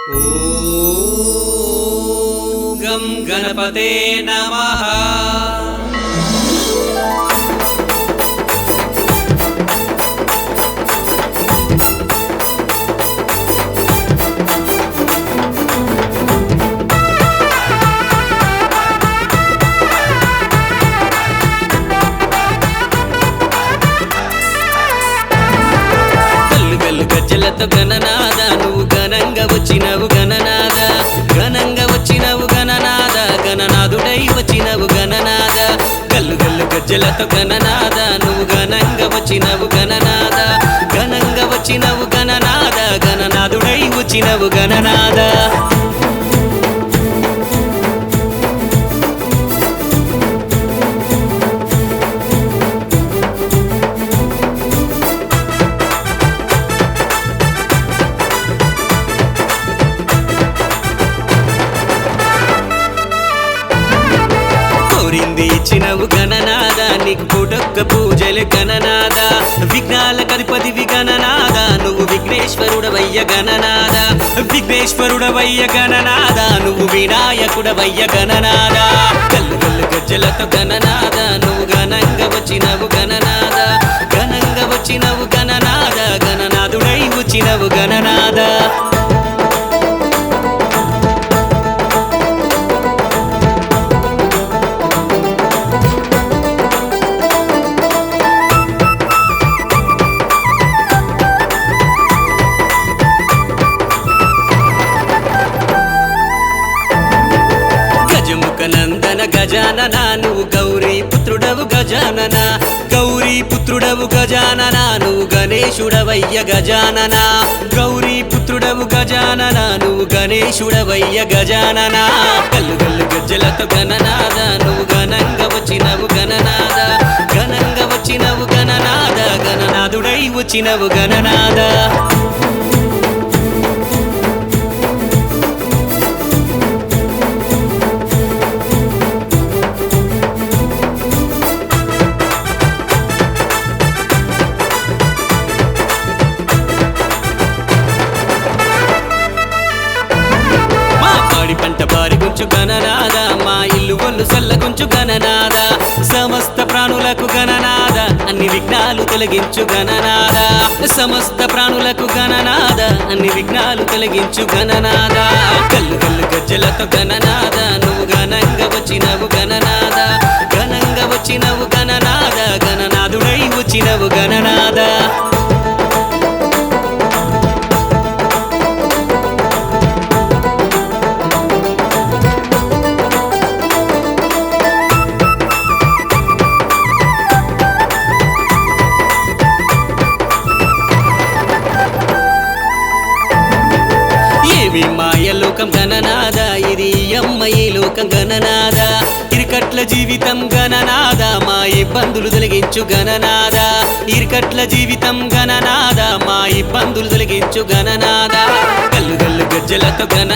ఓం గం గణపతే నమః। గజ్జలతో గణనాద నువ్వు ఘనంగా వచ్చినవు గణనాద, ఘనంగా వచ్చినవు గణనాద, గణనాథుడై వచ్చినవు గణనాద। గల్లు గల్లు గజ్జలతో గణనాద నువ్వు ఘనంగా వచ్చినవు గణనాద, ఘనంగా వచ్చినవు గణనాద, గణనాథుడై వచ్చినవు గణనాద। ఇచ్చినవు గణనాద నీకు కోటొక్క పూజలు గణనాద, విఘ్నాల కధిపతివి గణనాద నువ్వు విఘ్నేశ్వరుడవయ్య గణనాద, విఘ్నేశ్వరుడవయ్య గణనాద నువ్వు వినాయకుడవయ్య గణనాద। గల్లు గల్లు గజ్జలతో గణనాద నువ్వు ఘనంగా వచ్చినవు గణనాద, ఘనంగా వచ్చినవు గణనాద, గణనాథుడై వచ్చినవు గణనాద। నందన గజానన నువ్వు గౌరీ పుత్రుడవు గజానన, గౌరీ పుత్రుడవు గజానన నువ్వు గణేశుడవయ్య గజానన, గౌరీ పుత్రుడవు గజానన నువ్వు గణేశుడవయ్య గజానన। గల్లు గల్లు గజ్జలతో గణనాద నువ్వు ఘనంగా వచ్చినవు గణనాద, ఘనంగా వచ్చినవు గణనాద, గణనాథుడై వచ్చినవు గణనాద। పంట బారి గుంచు గణనాద, మా ఇల్లు ఒళ్ళు సల్ల గుంచు గణనాద, సమస్త ప్రాణులకు గణనాద అన్ని విఘ్నాలు తొలగించు గణనాద, సమస్త ప్రాణులకు గణనాద అన్ని విఘ్నాలు తొలగించు గణనాద। గల్లు గల్లు గజ్జలతో గణనాద నువ్వు ఘనంగా వచ్చినవు గణనాద, ఘనంగా వచ్చినవు గణనాద, గణనాథుడై వచ్చినవు గణనాద। మాయలోకం గణనాద ఇది అమ్మయ్య లోకం గణనాద, ఇరుకట్ల జీవితం గణనాద మా ఇబ్బందులు తొలగించు గణనాద, ఇరుకట్ల జీవితం గణనాద మా ఇబ్బందులు తొలగించు గణనాద। గల్లు గల్లు గజ్జలతో గణ